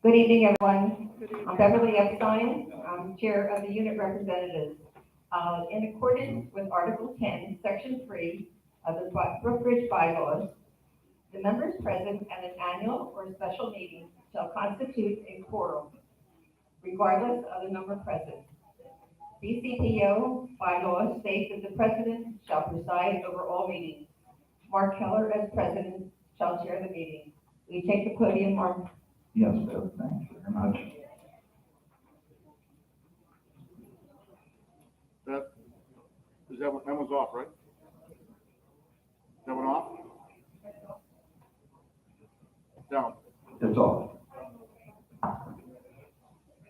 Good evening, everyone. I'm Beverly Epstein. I'm Chair of the Unit Representatives. In accordance with Article 10, Section 3 of the Brookridge bylaws, the members present at an annual or special meeting shall constitute a quorum, regardless of the number present. BCPO bylaws state that the president shall preside over all meetings. Mark Keller, as president, shall chair the meeting. Will you take the podium, Mark? Yes, Bev, thank you very much. That one's off, right? That one off? Down. It's off.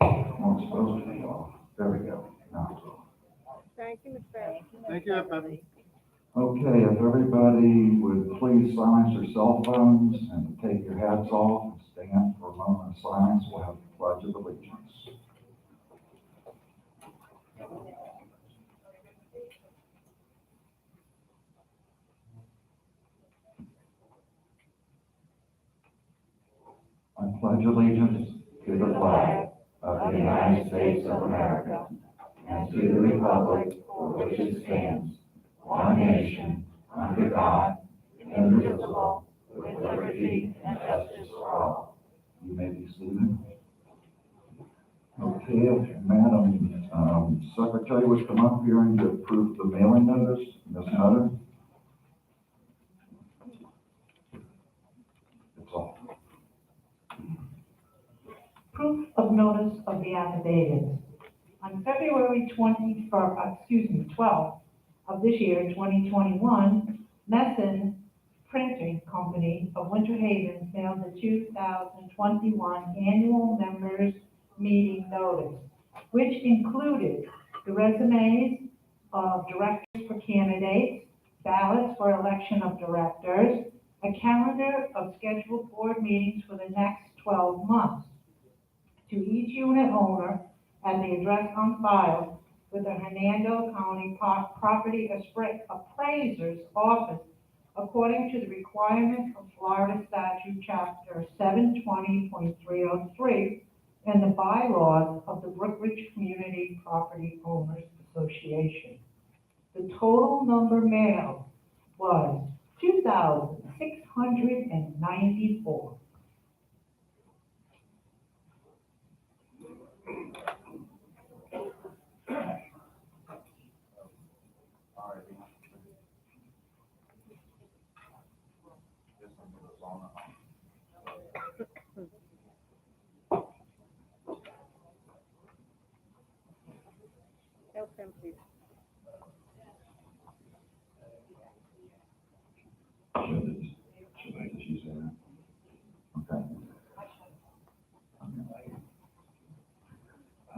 Well, it's supposed to be off. There we go. Now it's off. Thank you, Ms. Bev. Thank you, Beverly. Okay, if everybody would please silence your cell phones and take your hats off and stand for a moment of silence, we'll have the Pledge of Allegiance. I pledge allegiance to the flag of the United States of America and to the republic for which it stands, one nation, under God, indivisible, with liberty and justice for all. You may be seated. Okay, if Madam Secretary would come up here and approve the mailing notice, Ms. Nutter. It's all. Proof of notice of the affidavit. On February 12th of this year, 2021, Messon Printing Company of Winter Haven mailed the 2021 annual members meeting notice, which included the resumes of directors for candidates, ballots for election of directors, a calendar of scheduled board meetings for the next 12 months to each unit owner and the address on file with the Hernando County Property Appraiser's Office according to the requirements of Florida Statute Chapter 720.303 and the bylaws of the Brookridge Community Property Owners Association. The total number mailed was 2,694. Help him, please. Should I just use that? Okay.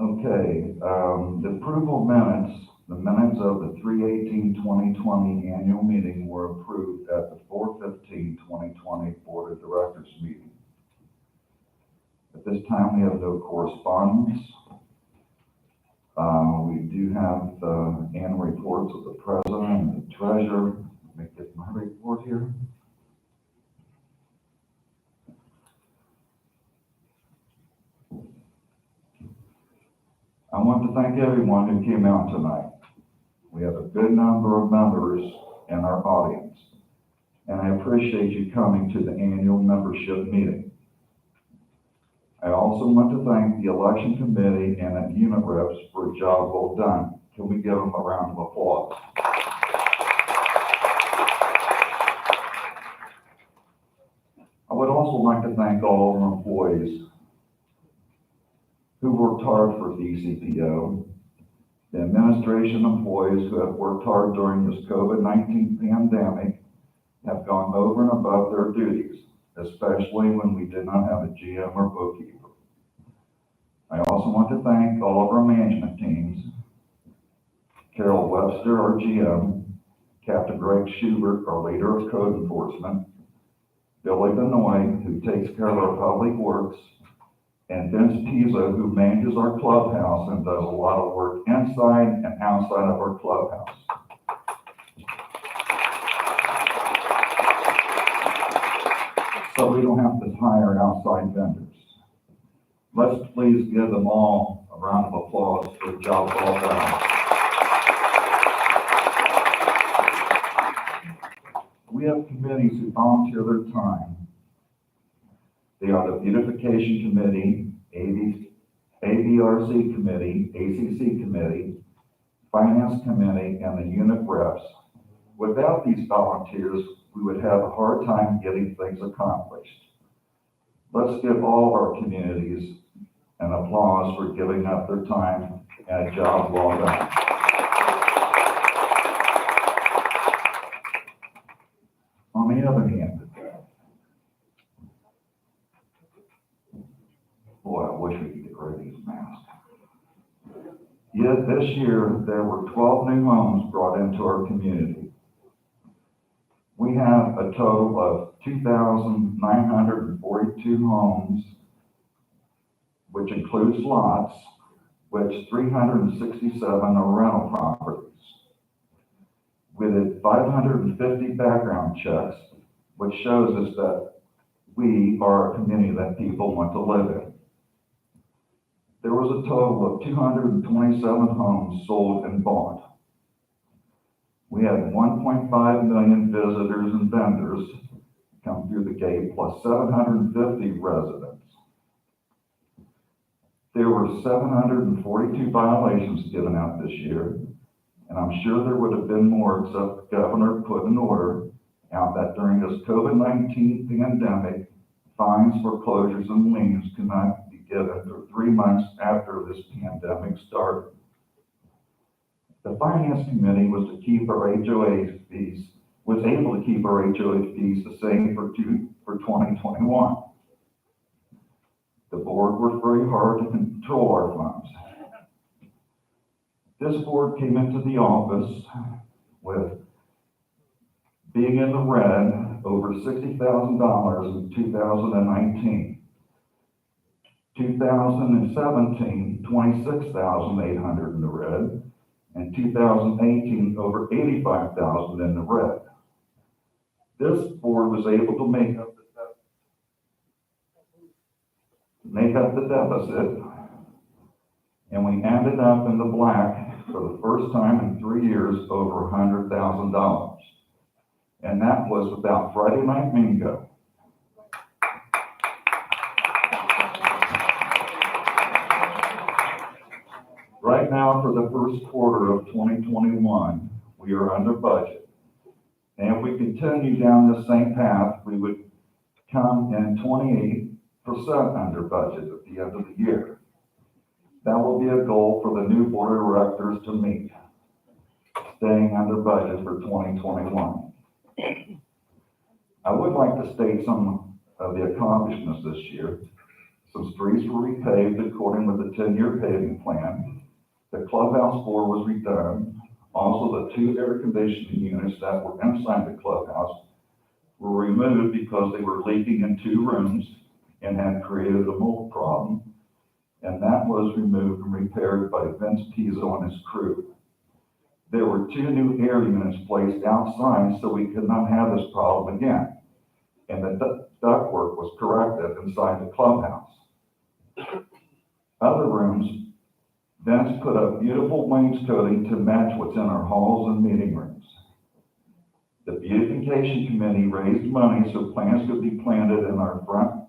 Okay, the approval minutes, the minutes of the 3/18/2020 annual meeting were approved at the 4/15/2020 Board of Directors meeting. At this time, we have no correspondence. We do have the annual reports of the president and the treasurer. Let me get my report here. I want to thank everyone who came out tonight. We have a good number of members in our audience, and I appreciate you coming to the annual membership meeting. I also want to thank the election committee and the unit reps for a job well done. Can we give them a round of applause? I would also like to thank all our employees who worked hard for DCPO, the administration employees who have worked hard during this COVID-19 pandemic have gone over and above their duties, especially when we did not have a GM or bookkeeper. I also want to thank all of our management teams, Carol Webster, our GM, Captain Greg Schubert, our leader of code enforcement, Billy Benoit, who takes care of our public works, and Vince Pizzo, who manages our clubhouse and does a lot of work inside and outside of our clubhouse. So we don't have to hire outside vendors. Let's please give them all a round of applause for the job well done. We have committees who volunteer their time. They are the Beautification Committee, ABRC Committee, ACC Committee, Finance Committee, and the unit reps. Without these volunteers, we would have a hard time getting things accomplished. Let's give all our communities an applause for giving up their time and a job well done. On the other hand, boy, I wish we could get rid of these masks. Yet this year, there were 12 new homes brought into our community. We have a total of 2,942 homes, which includes lots, which 367 are rental properties. We did 550 background checks, which shows us that we are a community that people want to live in. There was a total of 227 homes sold and bought. We had 1.5 million visitors and vendors come through the gate, plus 750 residents. There were 742 violations given out this year, and I'm sure there would have been more except the governor put an order out that during this COVID-19 pandemic, fines, foreclosures, and liens cannot be given for 3 months after this pandemic started. The Finance Committee was able to keep our HOA fees the same for 2021. The board worked very hard to control our funds. This board came into the office with being in the red over $60,000 in 2019. 2017, 26,800 in the red, and 2018, over 85,000 in the red. This board was able to make up the deficit, and we ended up in the black for the first time in 3 years over $100,000. And that was without Friday night bingo. Right now, for the first quarter of 2021, we are under budget. And if we continue down this same path, we would come in 28% under budget at the end of the year. That will be a goal for the new board of directors to meet, staying under budget for 2021. I would like to state some of the accomplishments this year. Some streets were repaved according with the 10-year paving plan. The clubhouse floor was redone. Also, the 2 air conditioning units that were inside the clubhouse were removed because they were leaking in 2 rooms and had created a mold problem. And that was removed and repaired by Vince Pizzo and his crew. There were 2 new air units placed outside so we could not have this problem again. And the ductwork was corrected inside the clubhouse. Other rooms, Vince put up beautiful wainscoting to match what's in our halls and meeting rooms. The beautification committee raised money so plants could be planted at our front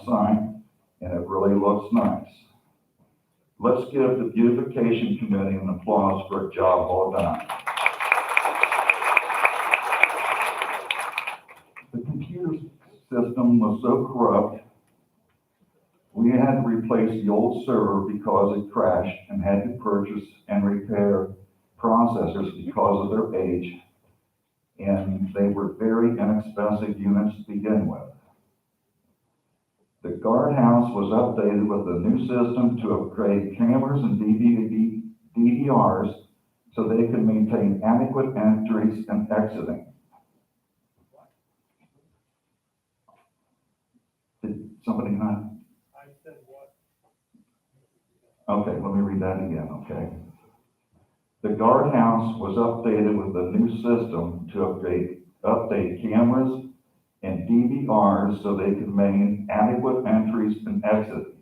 sign, and it really looks nice. Let's give the beautification committee an applause for a job well done. The computer system was so corrupt, we had to replace the old server because it crashed and had to purchase and repair processors because of their age, and they were very inexpensive units to begin with. The guardhouse was updated with a new system to upgrade cameras and DVRs so they could maintain adequate entries and exiting. Did somebody not? Okay, let me read that again, okay? The guardhouse was updated with a new system to update cameras and DVRs so they could maintain adequate entries and exits.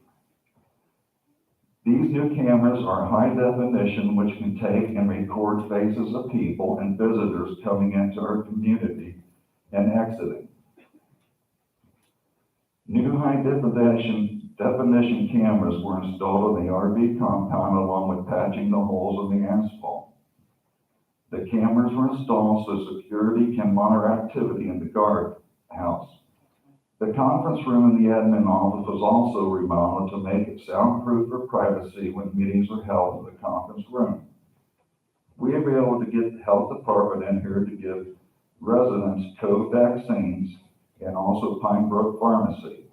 These new cameras are high definition, which can take and record faces of people and visitors coming into our community and exiting. New high definition cameras were installed in the RV compound along with patching the holes in the asphalt. The cameras were installed so security can monitor activity in the guard house. The conference room in the admin office was also remodeled to make it soundproof for privacy when meetings are held in the conference room. We have been able to get the health department in here to give residents COVID vaccines and also Pine Brook Pharmacy.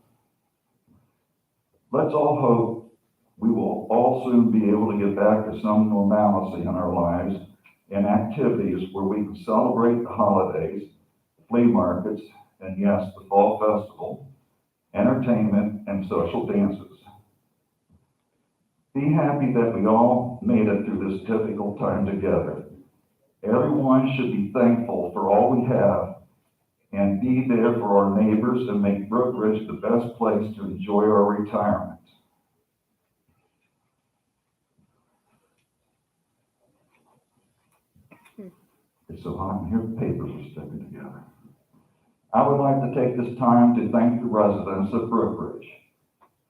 Let's all hope we will all soon be able to get back to some normalcy in our lives and activities where we can celebrate the holidays, flea markets, and yes, the fall festival, entertainment, and social dances. Be happy that we all made it through this difficult time together. Everyone should be thankful for all we have and be there for our neighbors and make Brookridge the best place to enjoy our retirement. It's so hot in here, the papers are sticking together. I would like to take this time to thank the residents of Brookridge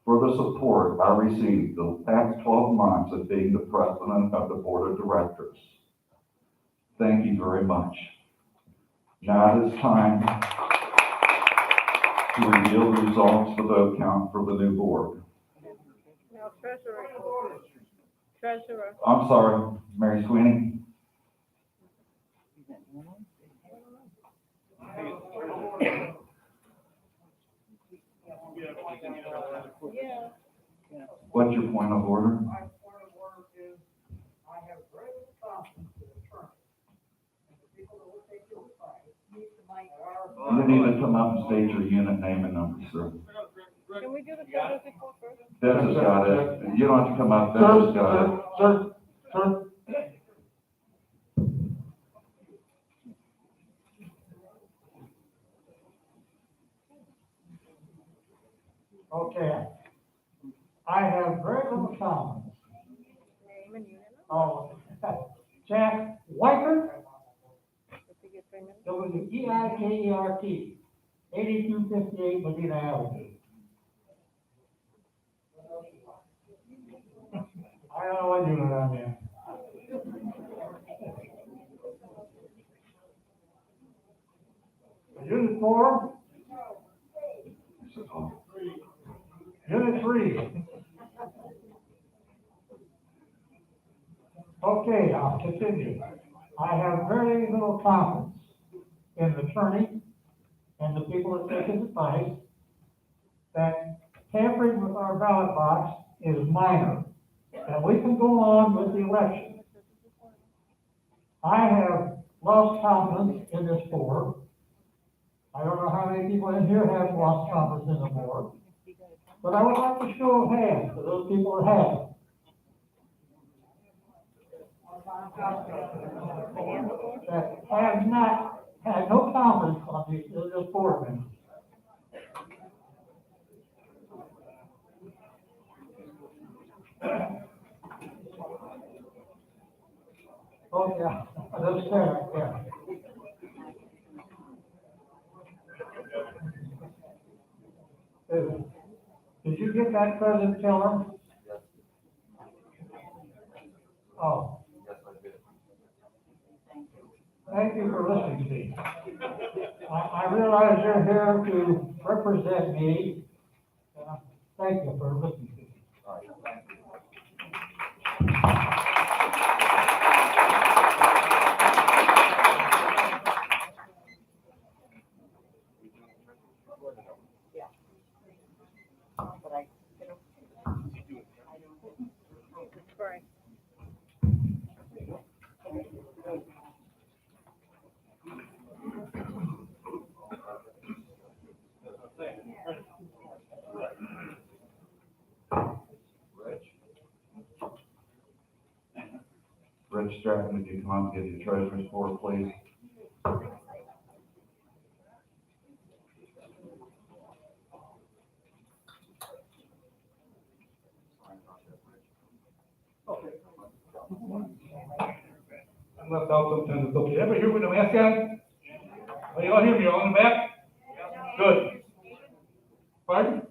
for the support I received the past 12 months of being the president of the board of directors. Thank you very much. Now it is time to reveal the results of the vote count for the new board. Now treasurer. Treasurer. I'm sorry, Mary Sweeney. Yeah. What's your point of order? My point of order is, I have very little confidence in the attorney. And the people that will take your advice need to make our. You need to come up and state your unit name and number, sir. Can we do the treasurer's report first? Dennis got it. You don't have to come up, Dennis got it. Sir. Okay. I have very little confidence. Name and unit Oh, Jack Weicker, number. If we get 3 minutes. Weikert, 8258 Medina Avenue. I don't know what unit I'm in. Unit 4, Unit 3. Okay, I'll continue. I have very little confidence in the attorney and the people that take his advice that tampering with our ballot box is minor, and we can go on with the election. I have lost confidence in this board. I don't know how many people in here have lost confidence in the board, but I would like to show of hands for those people that have. That have not had no confidence on this board members. Oh, yeah, that's fair, yeah. Did you get that, President Tiller? Yes. Oh. Yes, I did. Thank you for listening to me. I realize you're here to represent me. Thank you for listening to me. All right, thank you. Right. Rich Stratton, would you come up and give your treasurer's report, please? I'm left out sometimes, it's okay. Everybody hear me with the mask on? Oh, you all hear me, all in the back? Good. Pardon?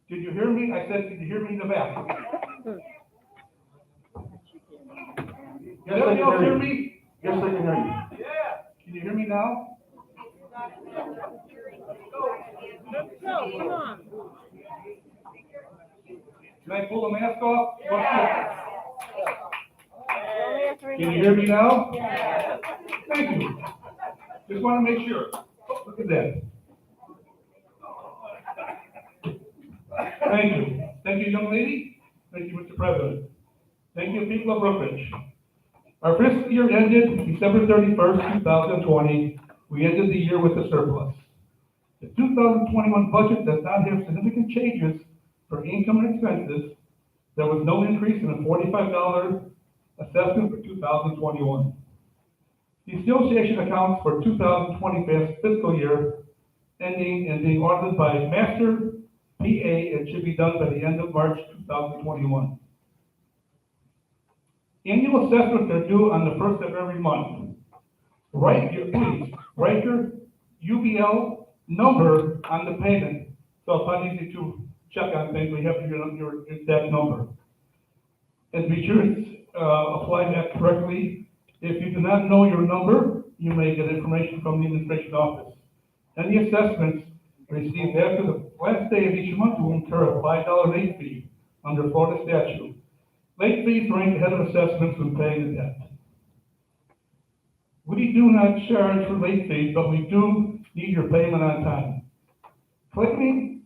Did you hear me? I said, did you hear me in the back? Yes, I Everybody else can hear hear you. me? Yes, I can hear you. Can you hear me now? No, come on. Can I pull the mask off? You only have to Can you remember. hear me now? Thank you. Just want to make sure. Oh, look at that. Thank you. Thank you, young lady. Thank you, Mr. President. Thank you, people of Brookridge. Our fiscal year ended December 31st, 2020. We ended the year with a surplus. The 2021 budget does not have significant changes for income and expenses. There was no increase in the $45 assessment for 2021. The association accounts for 2020 fiscal year ending and being audited by Master PA and should be done by the end of March 2021. Annual assessments are due on the first of every month. Please, write your UBL number on the payment. So it's not easy to check on things, we have your exact number. And be sure to apply that correctly. If you do not know your number, you may get information from the administration office. Any assessments received after the last day of each month will incur a $5 late fee under Florida statute. Late fees rank ahead of assessments when paying the debt. We do not charge for late fees, but we do need your payment on time. Clicking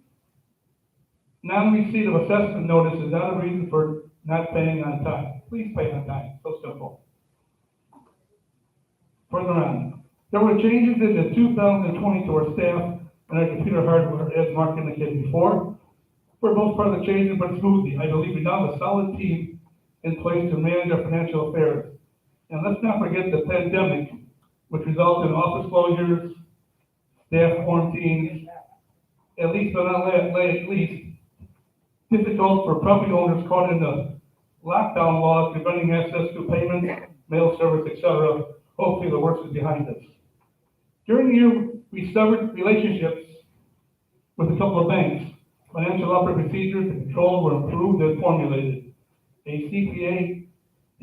non-receipt of assessment notice is not a reason for not paying on time. Please pay on time, so simple. Further on, there were changes in the 2020 to our staff and our computer hardware, as Mark indicated before. For most part of the changes went smoothly. I believe we now have a solid team in place to manage our financial affairs. And let's not forget the pandemic, which resulted in office closures, staff quarantines, at least but not least, difficult for property owners caught in the lockdown laws preventing access to payments, mail service, etc. Hopefully the worst is behind us. During the year, we severed relationships with a couple of banks. Financial operating procedures and controls were improved and formulated. A CPA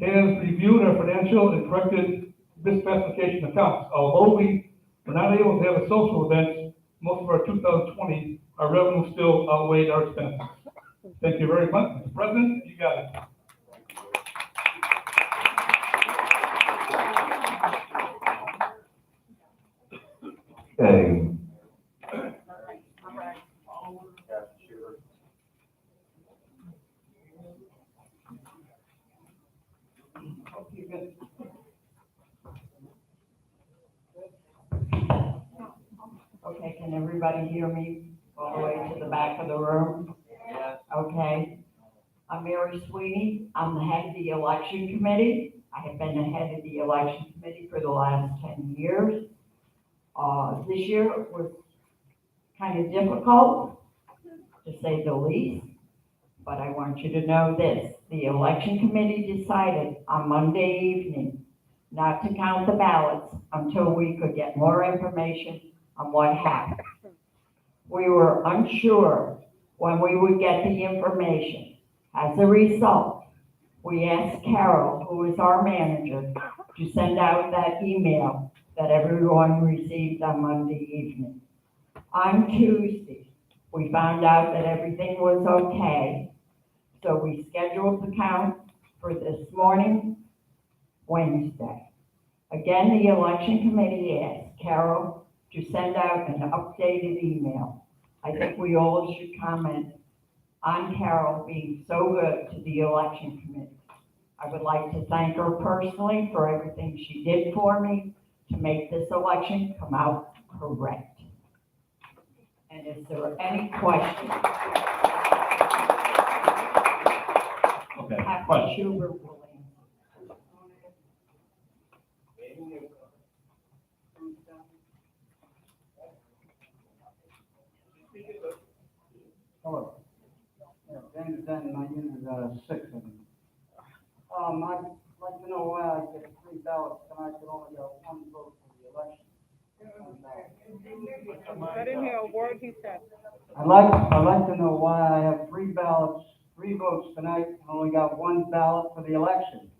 has reviewed our financial and corrected misclassification accounts. Although we were not able to have a social events, most of our 2020, our revenue still outweighed our expenses. Thank you very much, Mr. President. You got it. Okay. Okay, can everybody hear me all the way to the back of the room? Yes. Okay. I'm Mary Sweeney. I'm the head of the election committee. I have been the head of the election committee for the last 10 years. This year was kind of difficult, to say the least, but I want you to know this. The election committee decided on Monday evening not to count the ballots until we could get more information on what happened. We were unsure when we would get the information. As a result, we asked Carol, who is our manager, to send out that email that everyone received on Monday evening. On Tuesday, we found out that everything was okay, so we scheduled the count for this morning, Wednesday. Again, the election committee asked Carol to send out an updated email. I think we all should comment on Carol being so good to the election committee. I would like to thank her personally for everything she did for me to make this election come out correct. And is there any questions? Okay, Happy question. Schubert will answer. Hello. Yeah, Dan is Dan, my unit is 6 of them. I'd like to know why I get 3 ballots and I could only get 1 vote for the election. I didn't hear a word he said. I'd like to know why I have 3 ballots, 3 votes tonight, and only got 1 ballot for the election.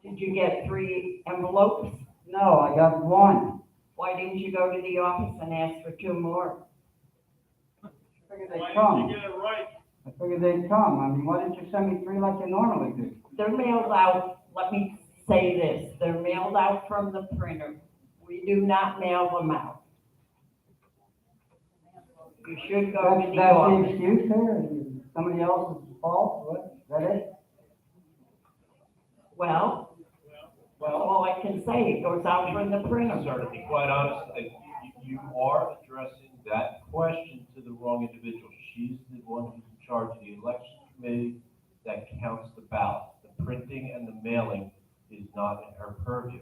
Did you get 3 envelopes? No, I got 1. Why didn't you go to the office and ask for 2 more? I figured they'd come. I figured they'd come. I mean, why didn't you send me 3 like you normally do? They're mailed out, let me say this, they're mailed out from the printer. We do not mail them out. You should go to That's the the office. excuse there? Somebody else's fault? What? Is that it? Well, all I can say, it goes out from the printer. Sir, to be quite honest, you are addressing that question to the wrong individual. She's the one who's in charge of the election committee that counts the ballots. The printing and the mailing is not in her purview.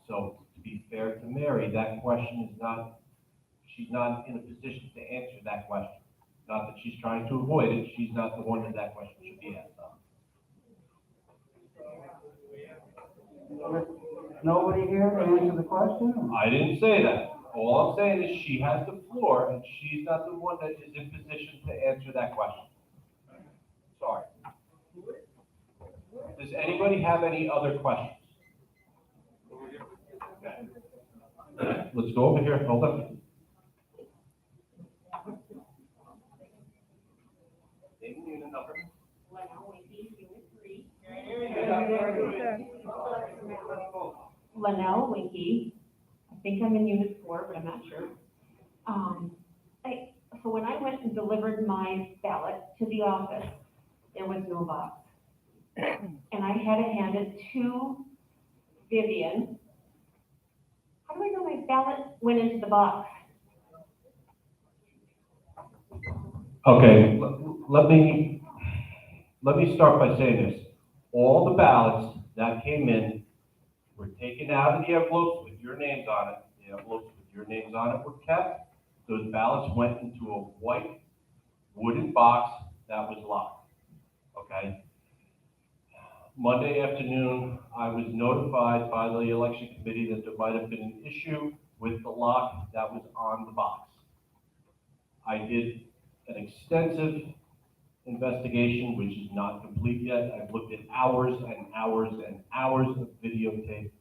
So to be fair to Mary, that question is not, she's not in a position to answer that question. Not that she's trying to avoid it, she's not the one that question should be asked of. Nobody here to answer the question? I didn't say that. All I'm saying is she has the floor, and she's not the one that is in position to answer that question. Sorry. Does anybody have any other questions? Okay. Let's go over here, hold on. Name and unit number. Linnell Winky. I think I'm in unit 4, but I'm not sure. So when I went and delivered my ballot to the office, there was no box. And I had to hand it to Vivian. How do I know my ballot went into the box? Okay, let me start by saying this. All the ballots that came in were taken out of the envelopes with your names on it. The envelopes with your names on it were kept. Those ballots went into a white wooden box that was locked, okay? Monday afternoon, I was notified by the election committee that there might have been an issue with the lock that was on the box. I did an extensive investigation, which is not complete yet. I've looked at hours and hours and hours of videotape.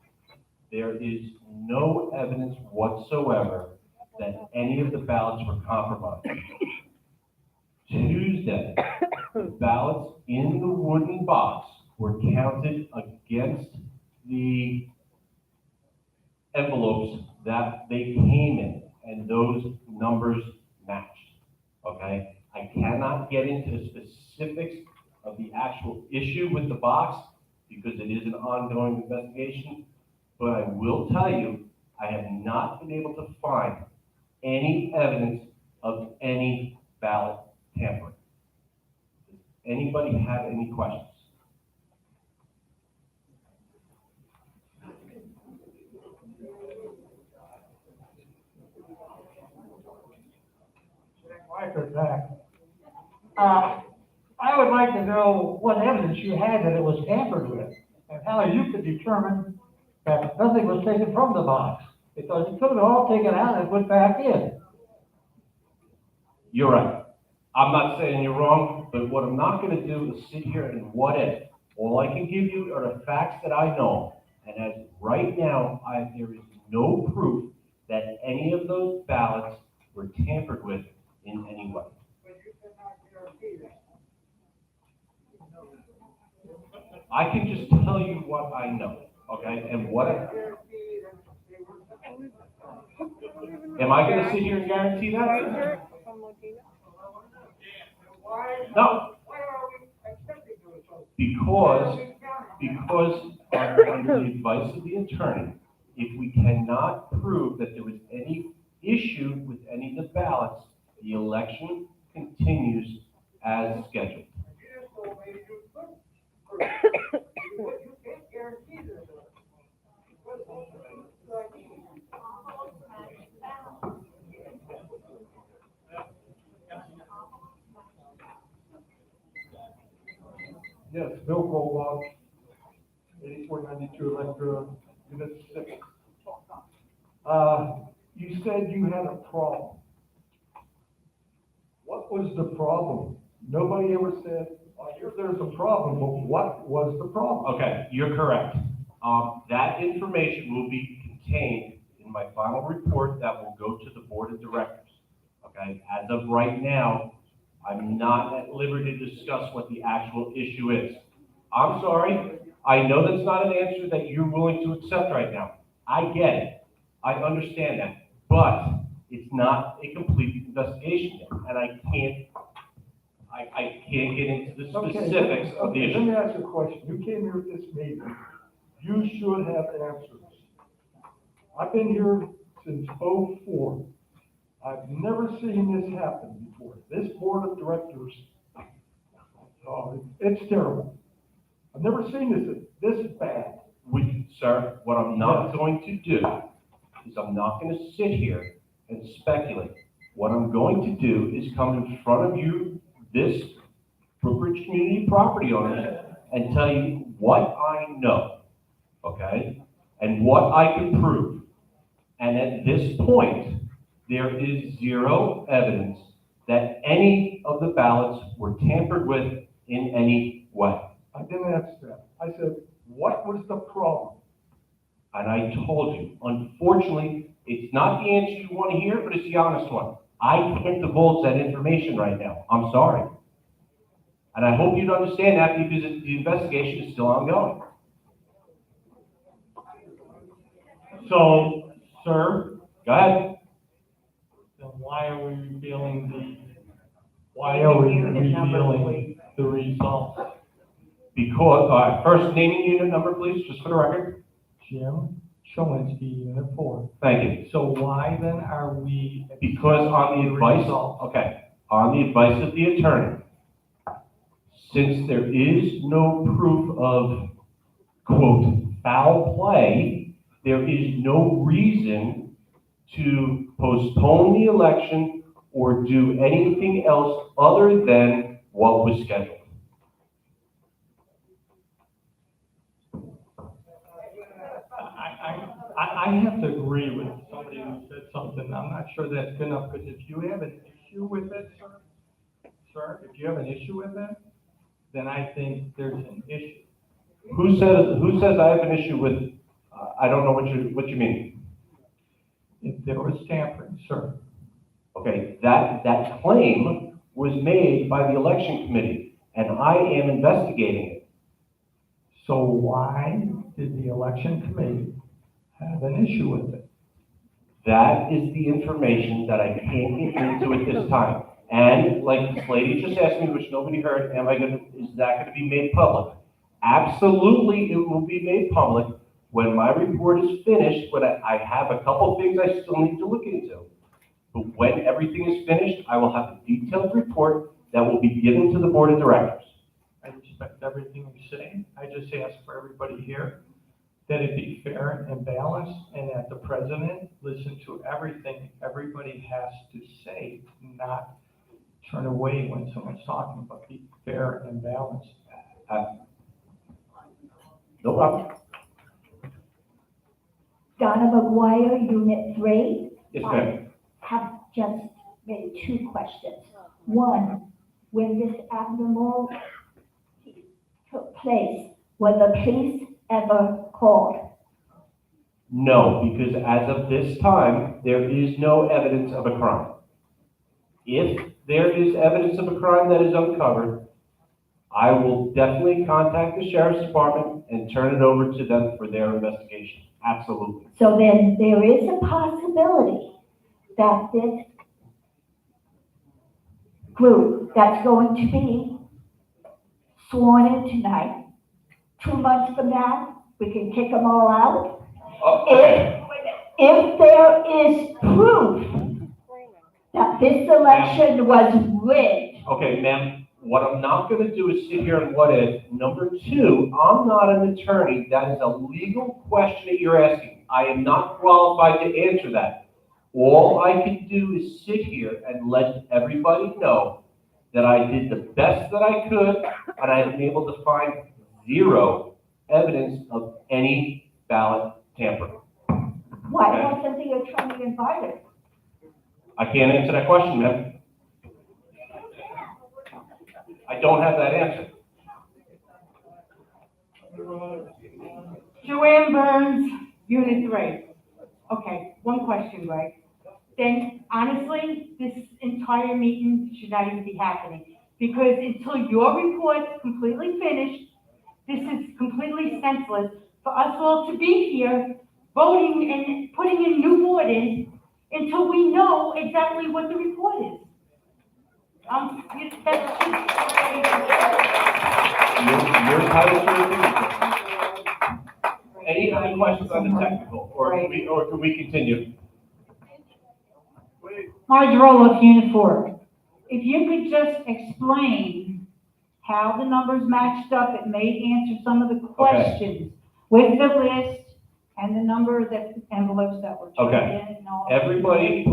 There is no evidence whatsoever that any of the ballots were compromised. Tuesday, the ballots in the wooden box were counted against the envelopes that they came in, and those numbers matched, okay? I cannot get into the specifics of the actual issue with the box because it is an ongoing investigation, but I will tell you, I have not been able to find any evidence of any ballot tampering. Does anybody have any questions? I would like to know what evidence you had that it was tampered with, and how you could determine that nothing was taken from the box, because it could have all taken out and put back in. You're right. I'm not saying you're wrong, but what I'm not gonna do is sit here and what if. All I can give you are the facts that I know, and as right now, there is no proof that any of those ballots were tampered with in any way. I can just tell you what I know, okay, and what am I gonna sit here and guarantee that? No. Because under the advice of the attorney, if we cannot prove that there was any issue with any of the ballots, the election continues as scheduled. Yes, Bill Colwell, 8492 Electra, Unit 6. You said you had a problem. What was the problem? Nobody ever said, I hear there's a problem, but what was the problem? Okay, you're correct. That information will be contained in my final report that will go to the board of directors. Okay, as of right now, I'm not at liberty to discuss what the actual issue is. I'm sorry, I know that's not an answer that you're willing to accept right now. I get it, I understand that, but it's not a complete investigation yet, and I can't get into the specifics of the Let issue. me ask you a question. You came here at this meeting. You should have answers. I've been here since '04. I've never seen this happen before. This board of directors, it's terrible. I've never seen this bad. Sir, what I'm not Yes. going to do is I'm not going to sit here and speculate. What I'm going to do is come in front of you, this Brookridge community property owners, and tell you what I know, okay? And what I can prove. And at this point, there is zero evidence that any of the ballots were tampered with in any way. I didn't ask that. I said, what was the problem? And I told you, unfortunately, it's not the answer you want to hear, but it's the honest one. I can't divulge that information right now. I'm sorry. And I hope you'd understand that because the investigation is still ongoing. So, sir, Go ahead. then why are we revealing Unit number, please. the results? Because, first naming unit number, please, just for the record. Jim Cholinsky, Unit 4. Thank you. So why then are we? Because on the advice, on the advice of the attorney, since there is no proof of, quote, foul play, there is no reason to postpone the election or do anything else other than what was scheduled. I have to agree with somebody who said something. I'm not sure that's good enough, because if you have an issue with it, sir, if you have an issue with it, then I think there's an issue. Who says I have an issue with, I don't know what you mean. If there was tampering, sir. Okay, that claim was made by the election committee, and I am investigating it. So why did the election committee have an issue with it? That is the information that I can't get into at this time. And like this lady just asked me, which nobody heard, is that gonna be made public? Absolutely, it will be made public when my report is finished, but I have a couple things I still need to look into. But when everything is finished, I will have a detailed report that will be given to the board of directors. I respect everything you say. I just ask for everybody here that it be fair and balanced, and that the president listen to everything everybody has to say, not turn away when someone's talking, but be fair and balanced. No problem. Donna McGuire, Unit 3. Yes, ma'am. I have just maybe two questions. One, when this abnormal took place, were the police ever called? No, because as of this time, there is no evidence of a crime. If there is evidence of a crime that is uncovered, I will definitely contact the sheriff's department and turn it over to them for their investigation. Absolutely. So then there is a possibility that this group that's going to be sworn in tonight, 2 months from now, we can kick them all out. Okay. If there is proof that this election was rigged, Okay, ma'am, what I'm not gonna do is sit here and what if. Number two, I'm not an attorney. That is a legal question that you're asking. I am not qualified to answer that. All I can do is sit here and let everybody know that I did the best that I could, and I've been able to find zero evidence of any ballot tampering. Why Okay. wasn't the attorney invited? I can't answer that question, ma'am. I don't have that answer. Joanne Burns, Unit 3. Okay, one question, Greg. Then honestly, this entire meeting should not even be happening. Because until your report's completely finished, this is completely senseless for us all to be here voting and putting in new wardens until we know exactly what the report is. That's You're entitled to your opinion. Any other questions on the technical, or can we continue? Marge Roloff, Unit 4. If you could just explain how the numbers matched up, it may answer some of the questions with the list and the number of the envelopes that were turned in and all. Everybody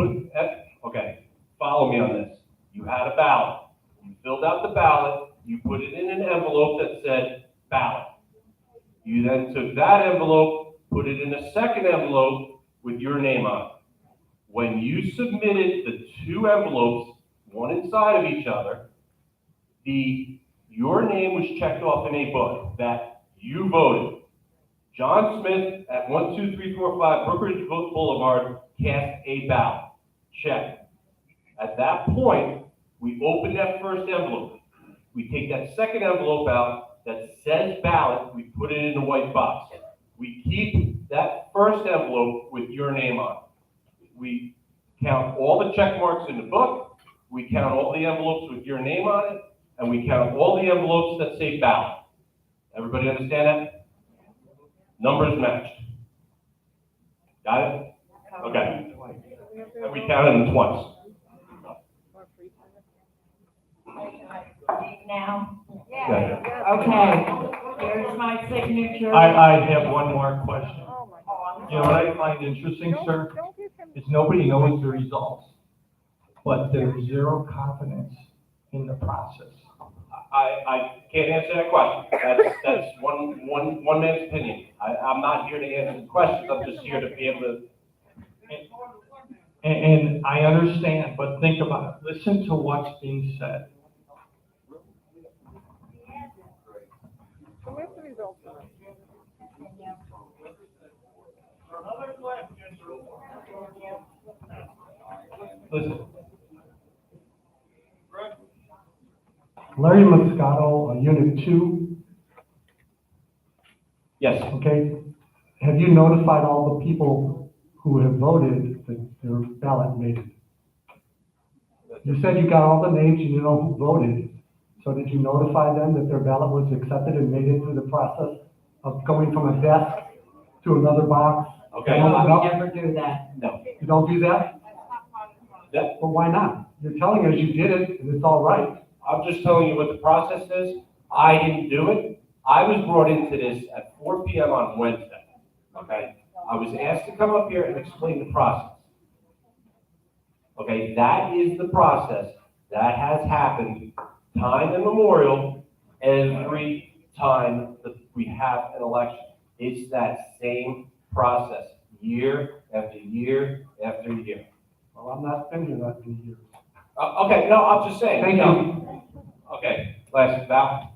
follow me on this. You had a ballot. You filled out the ballot, you put it in an envelope that said ballot. You then took that envelope, put it in a second envelope with your name on it. When you submitted the two envelopes, one inside of each other, your name was checked off in a book that you voted. John Smith at 12345 Brookridge Boulevard cast a ballot. Check. At that point, we open that first envelope. We take that second envelope out that says ballot, we put it in a white box. We keep that first envelope with your name on it. We count all the check marks in the book, we count all the envelopes with your name on it, and we count all the envelopes that say ballot. Everybody understand that? Numbers matched. Got it? Okay. And we counted them twice. Now? Yeah. Okay, here's my signature. I have one more question. Oh, my God. You know what I find interesting, sir, Don't give him. is nobody knows the results, but there's zero confidence in the process. I can't answer that question. That's one man's opinion. I'm not here to answer the questions, I'm just here to be able to. And I understand, but think about it. Listen to what's being said. So where's the results of it? Listen. Larry Moscato, Unit 2, Yes, okay? Have you notified all the people who have voted that their ballot made it? You said you got all the names and you know who voted. So did you notify them that their ballot was accepted and made it through the process of going from a desk to another box? okay. No, I No. would never do that. No. You don't do that? Yeah. Well, why not? You're telling us you did it and it's all right. I'm just telling you what the process is. I didn't do it. I was brought into this at 4 p.m. on Wednesday, okay? I was asked to come up here and explain the process. Okay, that is the process that has happened time immemorial every time that we have an election. It's that same process, year after year after year. Well, I'm not been here that many years. Okay, no, I'm just saying. Thank you. Okay, last Val.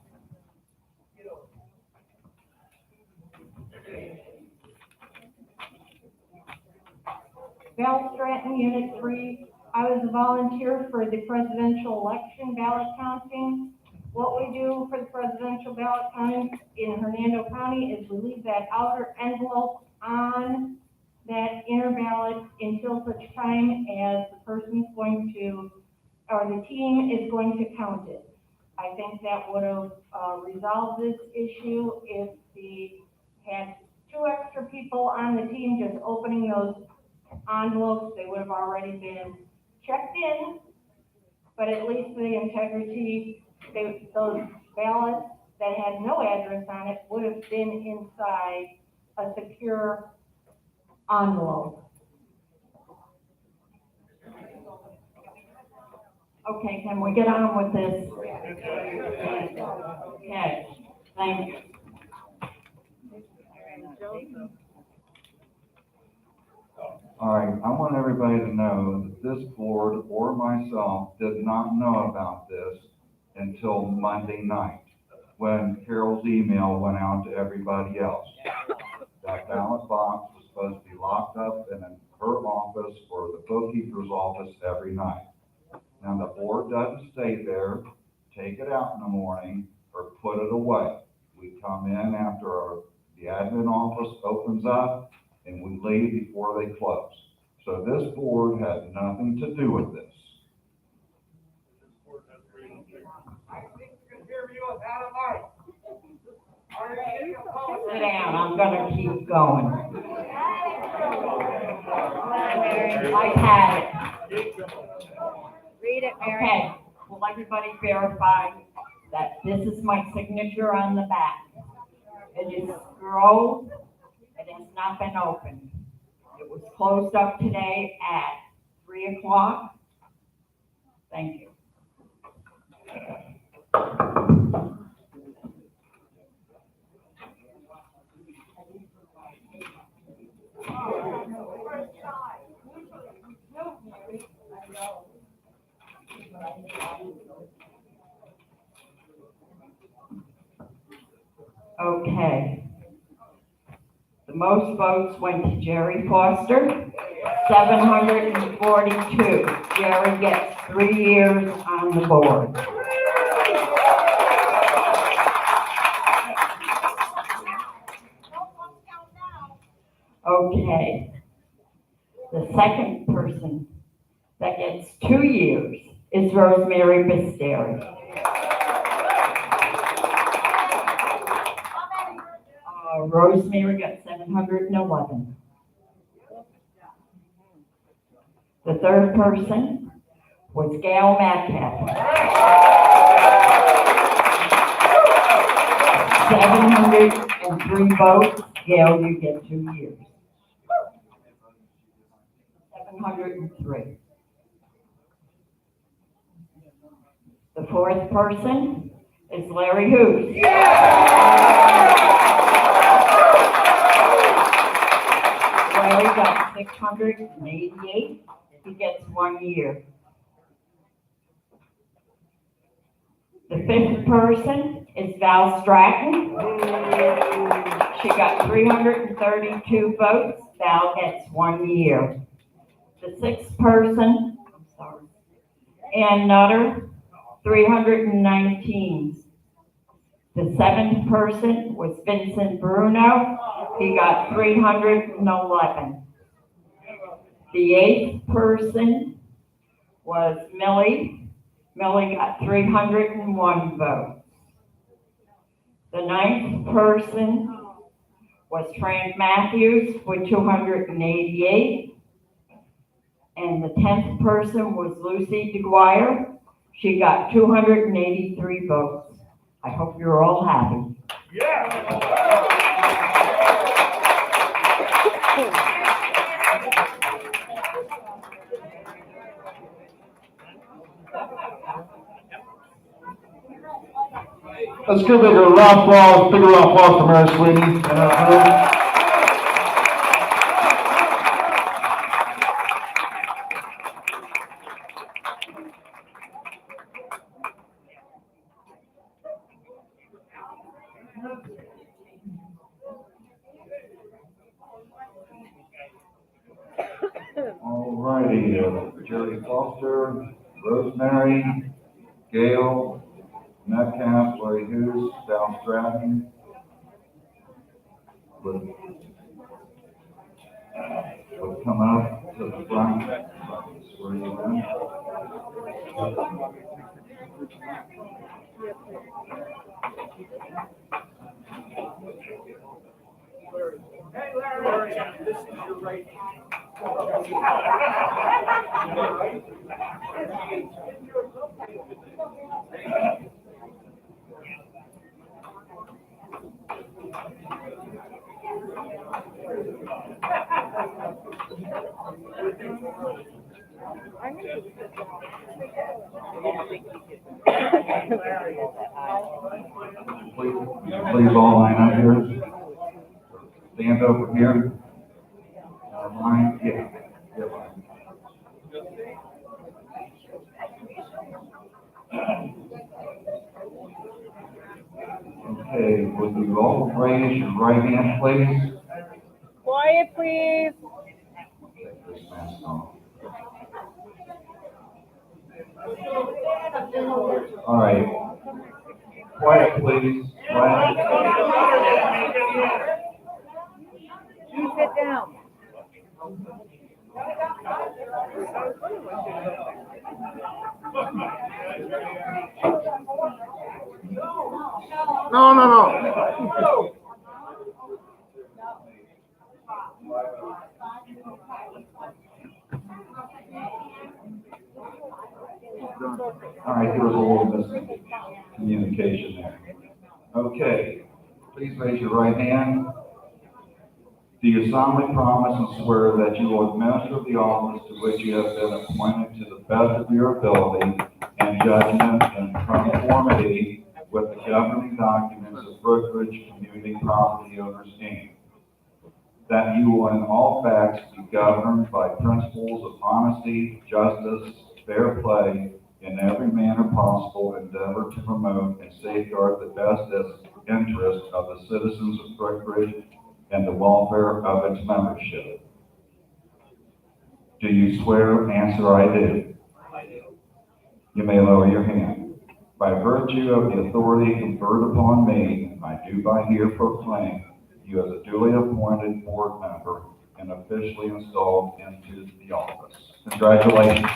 Val Stratton, Unit 3. I was a volunteer for the presidential election ballot counting. What we do for the presidential ballot counting in Hernando County is we leave that outer envelope on that inner ballot until such time as the person's going to, or the team is going to count it. I think that would have resolved this issue if we had 2 extra people on the team just opening those envelopes. They would have already been checked in, but at least for the integrity, those ballots that had no address on it would have been inside a secure envelope. Okay, can we get on with this? Okay, thank you. All right, I want everybody to know that this board or myself did not know about this until Monday night, when Carol's email went out to everybody else. That ballot box was supposed to be locked up in her office or the bookkeeper's office every night. Now, the board doesn't stay there, take it out in the morning, or put it away. We come in after the admin office opens up, and we leave before they close. So this board had nothing to do with this. Sit down, I'm gonna keep going. I've had it. Read it, Mary. Okay, will everybody verify that this is my signature on the back? It is scrolled, it has not been opened. It was closed up today at 3 o'clock. Thank you. Okay. The most votes went to Jerry Foster, 742. Jerry gets 3 years on the board. Okay. The second person that gets 2 years is Rosemary Bisteri. Rosemary got 711. The third person was Gail Metcalf. 703 votes. Gail, you get 2 years. 703. The fourth person is Larry Hoos. Larry got 688. He gets 1 year. The fifth person is Val Stratton. She got 332 votes. Val gets 1 year. The sixth person, Ann Nutter, 319. The seventh person was Vincent Bruno. He got 311. The eighth person was Millie. Millie got 301 votes. The ninth person was Frank Matthews with 288. And the 10th person was Lucy DeGuire. She got 283 votes. I hope you're all happy. Let's give it a round of applause, big round of applause for Mary Sweeney and her crew. All righty, Jerry Foster, Rosemary, Gail, Metcalf, Larry Hoos, Val Stratton. Would come up to the front. Swear you in. Hey, Larry, this is your right hand. Please all line up here. Stand over here. Line, yeah. Okay, would you all raise your right hand, please? Quiet, please. Take this mask off. All right. Quiet, please. Quiet. You sit down. No. All right, there was a little miscommunication there. Okay, please raise your right hand. Do you solemnly promise and swear that you will administer the office to which you have been appointed to the best of your ability and judgment in conformity with the governing documents of Brookridge Community Property Owners, Inc.? That you will in all facts be governed by principles of honesty, justice, fair play, in every manner possible endeavor to promote and safeguard the best interests of the citizens of Brookridge and the welfare of its membership. Do you swear? Answer, I do. You may lower your hand. By virtue of the authority conferred upon me, I do by here proclaim you as a duly appointed board member and officially installed into the office. Congratulations.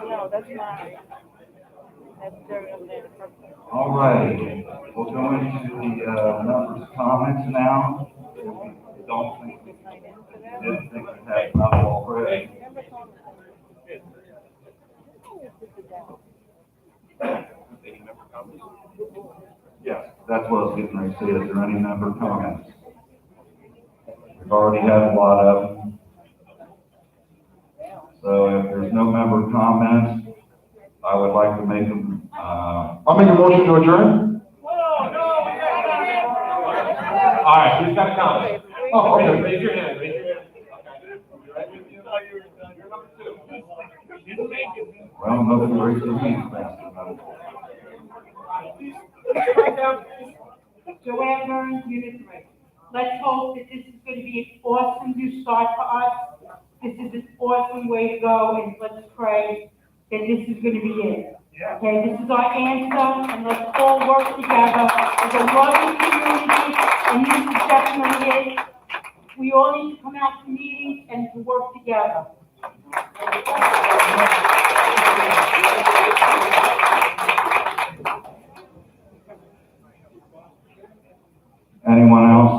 No, that's mine. That's All right, we'll go into the members' comments now. Don't think, didn't think we had enough already. Yes, that's what I was getting ready to say. Is there any member comments? We've already had a lot of them. So if there's no member comments, I would like to make them, I'll make a motion to adjourn. All right, who's got a comment? Oh, okay. Raise your hand, raise your hand. well, nobody raised their hands fast enough. Joanne Burns, Unit 3. Let's hope that this is going to be an awesome new start for us. This is an awesome way to go, and let's pray that this is going to be it. Okay, this is our answer, and let's all work together as a loving community, and this is definitely it. We all need to come out to meetings and to work together. Anyone else?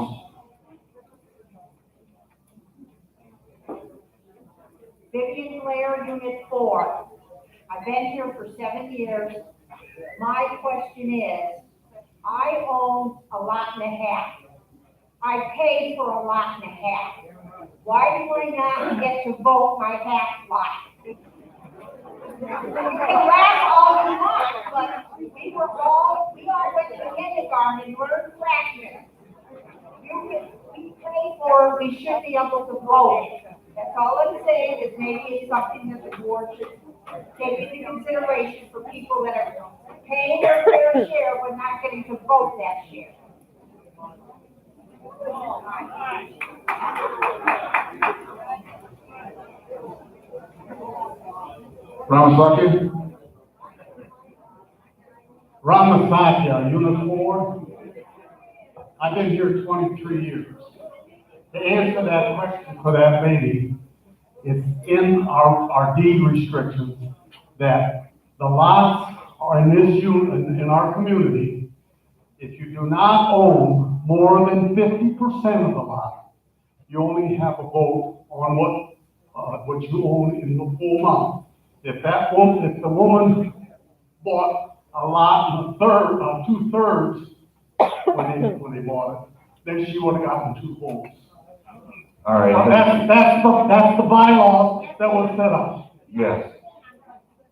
Vivian Blair, Unit 4. I've been here for 7 years. My question is, I own a lot and a half. I paid for a lot and a half. Why do I not get to vote my half lot? You can laugh all you want, but we all went to kindergarten and learned fractions. We pay for, we should be able to vote. That's all I'm saying, is maybe it's something that the board should take into consideration for people that are paying their fair share but not getting to vote that share. Ramaswamy? Ramasaki, Unit 4. I've been here 23 years. To answer that question for that lady, it's in our deed restrictions that the lots are in this unit, in our community, if you do not own more than 50% of the lot, you only have a vote on what you own in the full amount. If the woman bought a lot in a third, 2/3 when they bought it, then she would have gotten 2 votes. All right. That's the bylaw that was set up. Yes.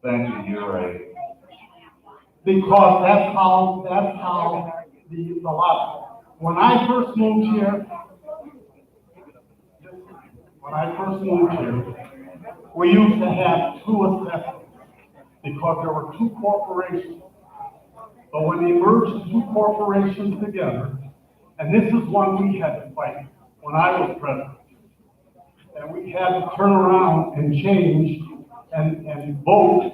Thank you, you're right. Because that's how the lot. When I first moved here, we used to have 2 assessors because there were 2 corporations. But when they merged the 2 corporations together, and this is one we had to fight when I was president, and we had to turn around and change and vote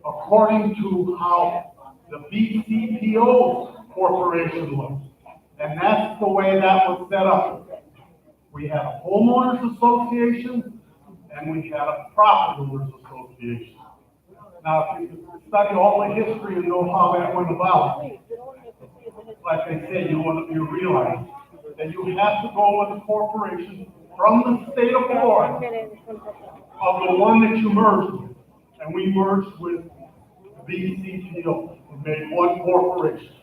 according to how the BCPO corporation was. And that's the way that was set up. We had a homeowners association and we had a property owners association. Now, if you study all the history and know how that went about, like I said, you realize that you have to go with a corporation from the state of Florida of the one that you merged with. And we merged with BCPO and made one corporation.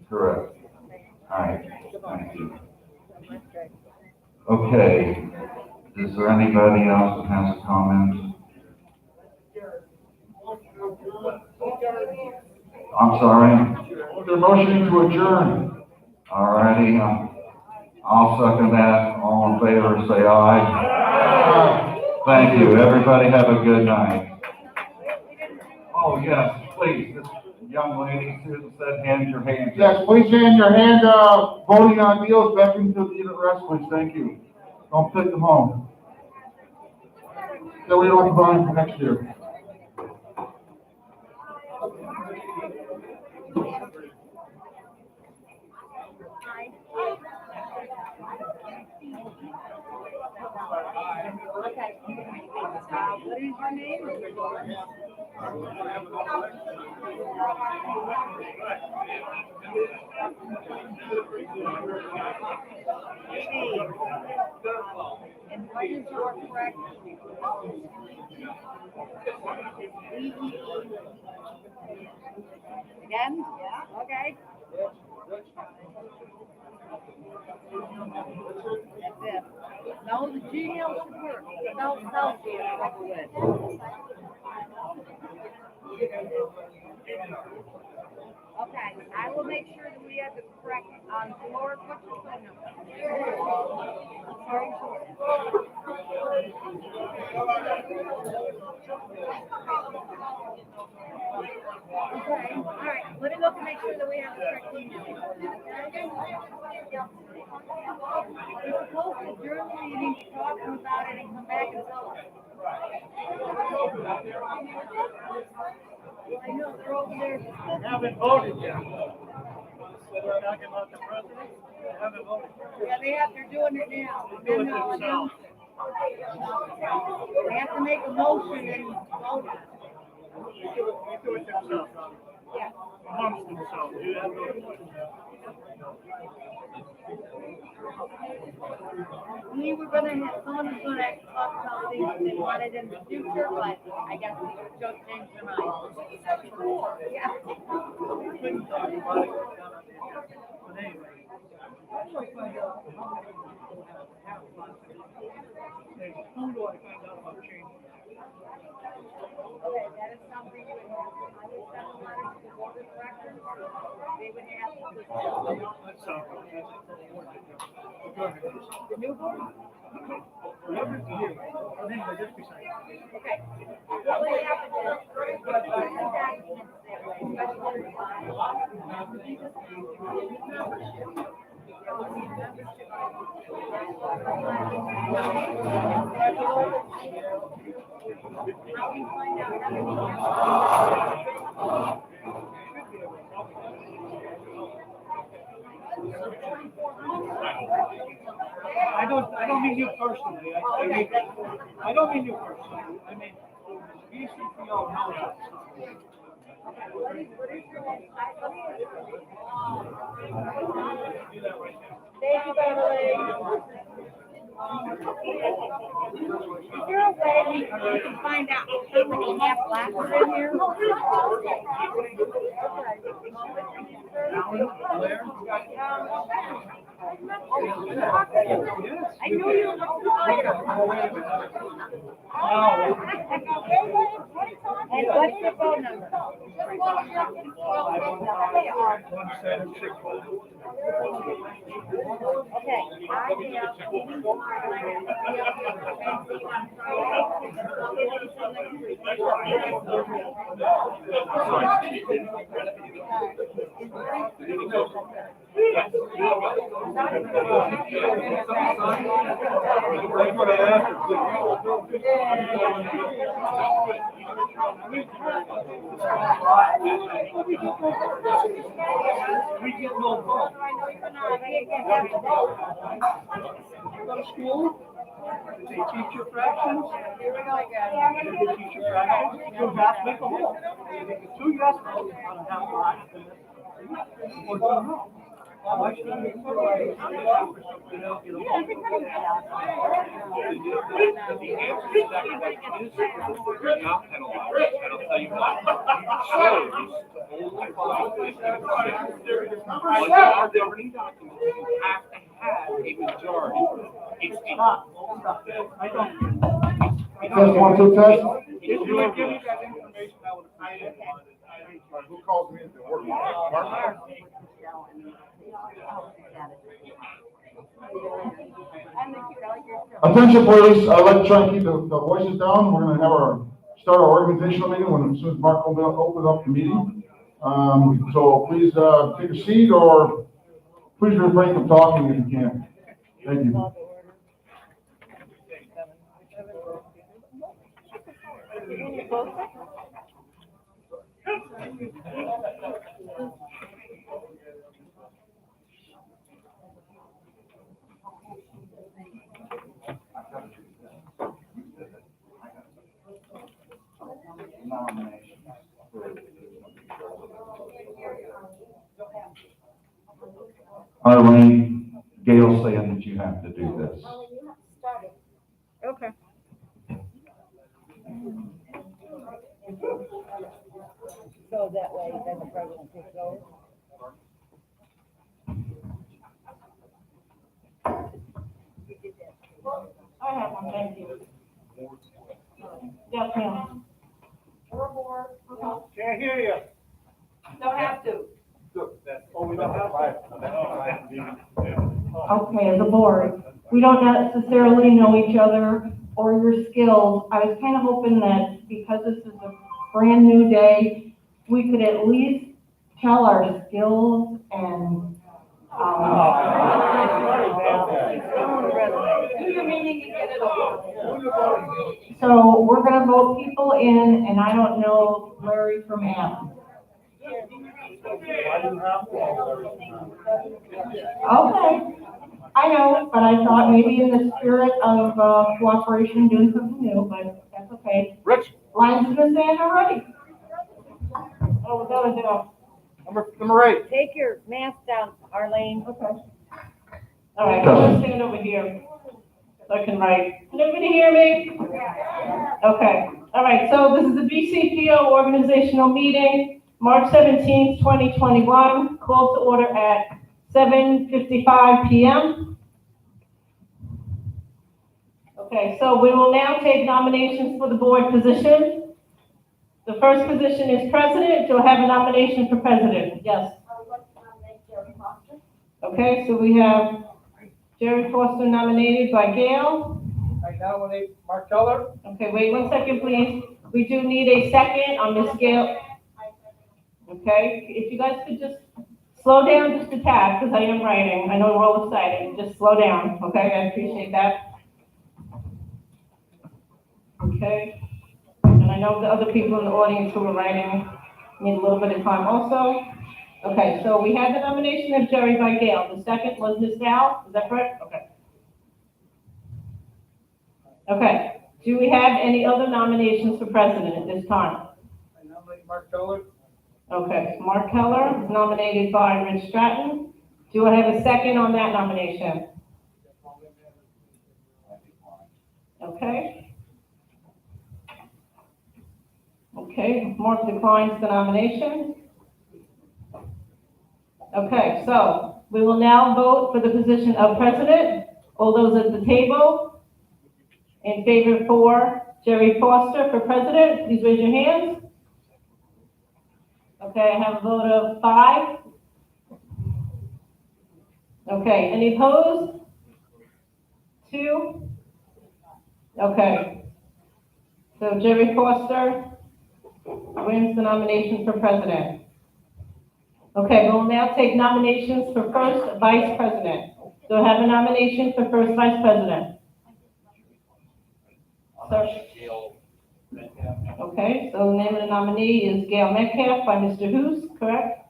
Correct. All right, thank you. Okay, is there anybody else that has a comment? I'm sorry? They're motioning to adjourn. All righty, I'll second that. All in favor, say aye. Thank you. Everybody have a good night. Oh, yes, please. This young lady, Susan said, hand your hand. Yes, please hand your hand, voting on deals back into the rest, please. Thank you. Don't take them home. So we don't have to buy them for next year. What is your name? And what is your correct? Again? Yeah. Okay. That's it. No, the GL should work. No, Celsius. Okay, I will make sure that we have the correct, Laura, what's your phone number? Sorry. Okay, all right, let me look and make sure that we have the correct email. We're supposed to adjourn the meeting, talk about it, and come back and tell us. I know, they're over there. They haven't voted yet. We're talking about the president. They haven't voted. Yeah, they're doing it now. Then they'll announce it. They have to make a motion and vote on it. They do it themselves. Yeah. Amongst themselves. You have no choice. We were someone was gonna talk about things that they wanted in the future, but I guess we just changed their mind. Yeah. Couldn't talk about it. But anyway. Hey, who do I find out about change? Okay, that is something you would have, I would send a letter to the board of directors, they would have to. That's all. Go ahead. The new board? Whoever's here, anyway, just beside you. Okay. What would happen is, the documents that way, especially. mean you personally. I don't mean you personally. I mean, BCPO knows us. Thank you, Beverly. Is there a way we can find out how many half blacks are in here? I knew you were And what's your phone number? Okay, We get no vote. You go to school? Did they teach you fractions? Did they teach you fractions? You have to make a whole. You make it 2 yes votes on a half block. Or no. Why should I make for something else? You know? Not penalized, and I'll tell you why. Shows only follow our governing documents, you have to have a majority. It's not. I don't. Test, 1, 2, test. If you would give me that information, I would appreciate it. Who calls me into work? Mark? Attention, please. I'd like to try and keep the voices down. We're going to have start our organizational meeting as soon as Mark will open up the meeting. So please take a seat or please refrain from talking if you can. Thank you. Arlene, Gail's saying that you have to do this. Okay. So that way, then the president takes over. I have one, thank you. Yes, ma'am. Can't hear you. Don't have to. Oh, we don't have five. Okay, as a board, we don't necessarily know each other or your skills. I was kind of hoping that because this is a brand new day, we could at least tell our skills and, Do your meeting and get it over. so we're gonna vote people in, and I don't know Larry from Adam. Okay, I know, but I thought maybe in the spirit of cooperation, doing something new, but that's okay. Rich, Lines in the sand already. Oh, we gotta do. number 8. Take your mask down, Arlene. Okay. All right, I'm gonna stand over here so I can write. Can everybody hear me? Okay, all right, so this is the BCPO organizational meeting, March 17th, 2021, called to order at 7:55 PM. Okay, so we will now take nominations for the board position. The first position is president. Do I have a nomination for president? Yes. I would like to nominate Jerry Foster. Okay, so we have Jerry Foster nominated by Gail. I nominate Mark Keller. Okay, wait 1 second, please. We do need a second on Miss Gail. Okay, if you guys could just slow down just a tad, because I am writing. I know we're all excited. Just slow down, okay? I appreciate that. Okay. And I know the other people in the audience who are writing need a little bit of time also. Okay, so we had the nomination of Jerry by Gail. The second was Ms. Dow, is that correct? Okay. Okay, do we have any other nominations for president at this time? I nominate Mark Keller. Okay, Mark Keller is nominated by Rich Stratton. Do I have a second on that nomination? Okay. Okay, Mark declines the nomination. Okay, so we will now vote for the position of president. All those at the table in favor for Jerry Foster for president, please raise your hands. Okay, I have a vote of 5. Okay, any opposed? 2? Okay. So Jerry Foster wins the nomination for president. Okay, we'll now take nominations for first vice president. Do I have a nomination for first vice president? Sir? Okay, so the name of the nominee is Gail Metcalf by Mr. Hoos, correct?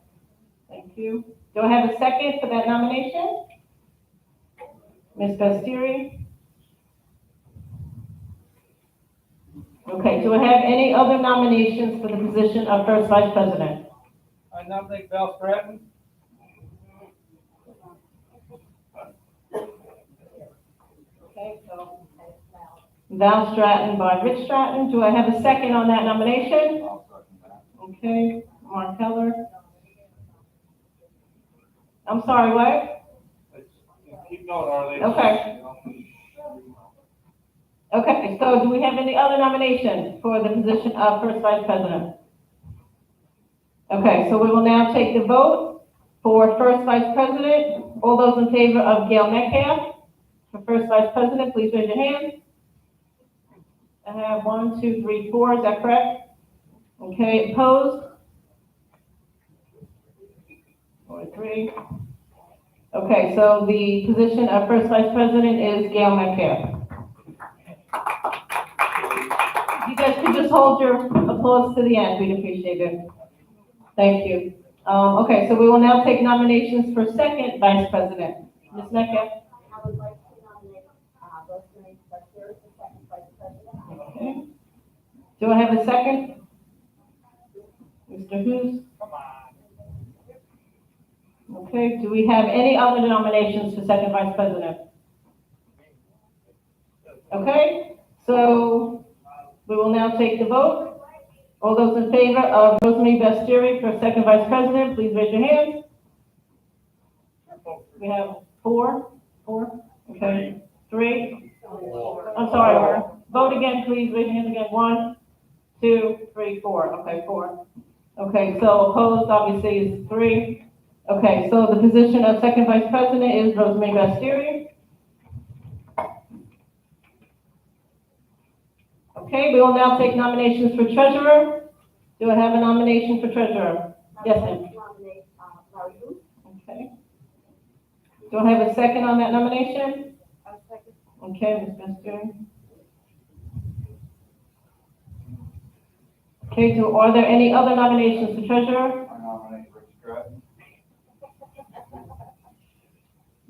Thank you. Do I have a second for that nomination? Ms. Bastieri? Okay, do I have any other nominations for the position of first vice president? I nominate Val Stratton. Okay, so Val Stratton by Rich Stratton. Do I have a second on that nomination? Okay, Mark Keller. I'm sorry, what? Keep going, Arlene. Okay. Okay, so do we have any other nominations for the position of first vice president? Okay, so we will now take the vote for first vice president. All those in favor of Gail Metcalf for first vice president, please raise your hand. I have 1, 2, 3, 4, is that correct? Okay, opposed? 4, 3. Okay, so the position of first vice president is Gail Metcalf. You guys could just hold your applause to the end, we'd appreciate it. Thank you. Okay, so we will now take nominations for second vice president. Ms. Metcalf? I would like to nominate, Rosemary Bastieri for second vice president. Okay. Do I have a second? Mr. Hoos? Okay, do we have any other nominations for second vice president? Okay, so we will now take the vote. All those in favor of Rosemary Bastieri for second vice president, please raise your hands. We have 4, okay, 3. I'm sorry, vote again, please, raise your hands again. 1, 2, 3, 4, okay, 4. Okay, so opposed obviously is 3. Okay, so the position of second vice president is Rosemary Bastieri. Okay, we will now take nominations for treasurer. Do I have a nomination for treasurer? Yes, ma'am. Nominate, Larry Booth. Okay. Do I have a second on that nomination? I'll second. Okay, Ms. Bastieri. Okay, so are there any other nominations for treasurer? I nominate Rich Stratton.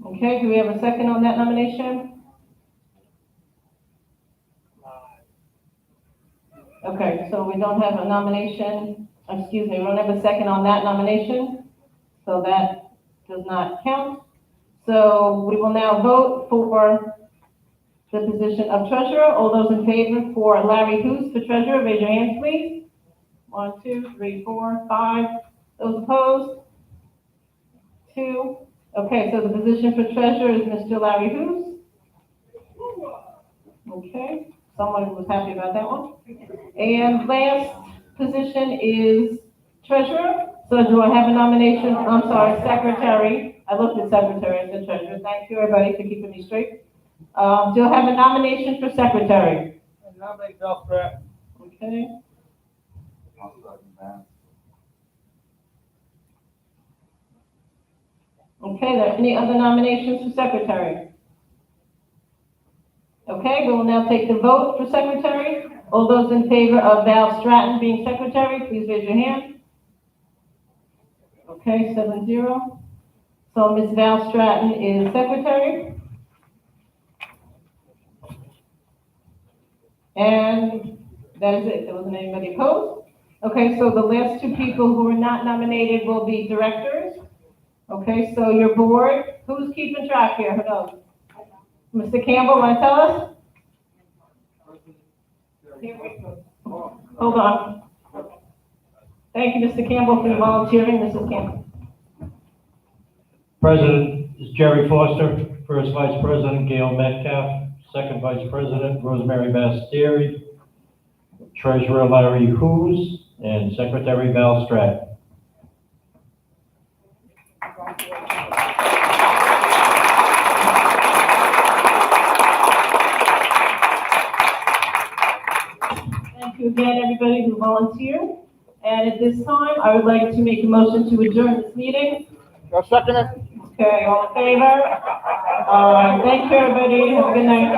Okay, do we have a second on that nomination? Okay, so we don't have a nomination, excuse me, we don't have a second on that nomination, so that does not count. So we will now vote for the position of treasurer. All those in favor for Larry Hoos for treasurer, raise your hands, please. 1, 2, 3, 4, 5. Those opposed? 2. Okay, so the position for treasurer is Mr. Larry Hoos. Okay, someone was happy about that one. And last position is treasurer. So do I have a nomination? I'm sorry, secretary. I looked at secretary, I said treasurer. Thank you, everybody, for keeping me straight. Do I have a nomination for secretary? I nominate Val Stratton. Okay. I'll second that. Okay, there any other nominations for secretary? Okay, we will now take the vote for secretary. All those in favor of Val Stratton being secretary, please raise your hand. Okay, 7-0. So Ms. Val Stratton is secretary. And that is it. There wasn't anybody opposed. Okay, so the last two people who were not nominated will be directors. Okay, so your board, who's keeping track here? Who knows? Mr. Campbell, want to tell us? Hold on. Thank you, Mr. Campbell, for volunteering. Mrs. Campbell. President is Jerry Foster, First Vice President Gail Metcalf, Second Vice President Rosemary Bastieri, Treasurer Larry Hoos, and Secretary Val Stratton. Thank you again, everybody who volunteered. And at this time, I would like to make a motion to adjourn this meeting. I'll second it. Okay, all in favor? Thank you, everybody. Have a good night.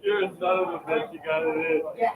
You're a son of a bitch, you got it in. Yeah.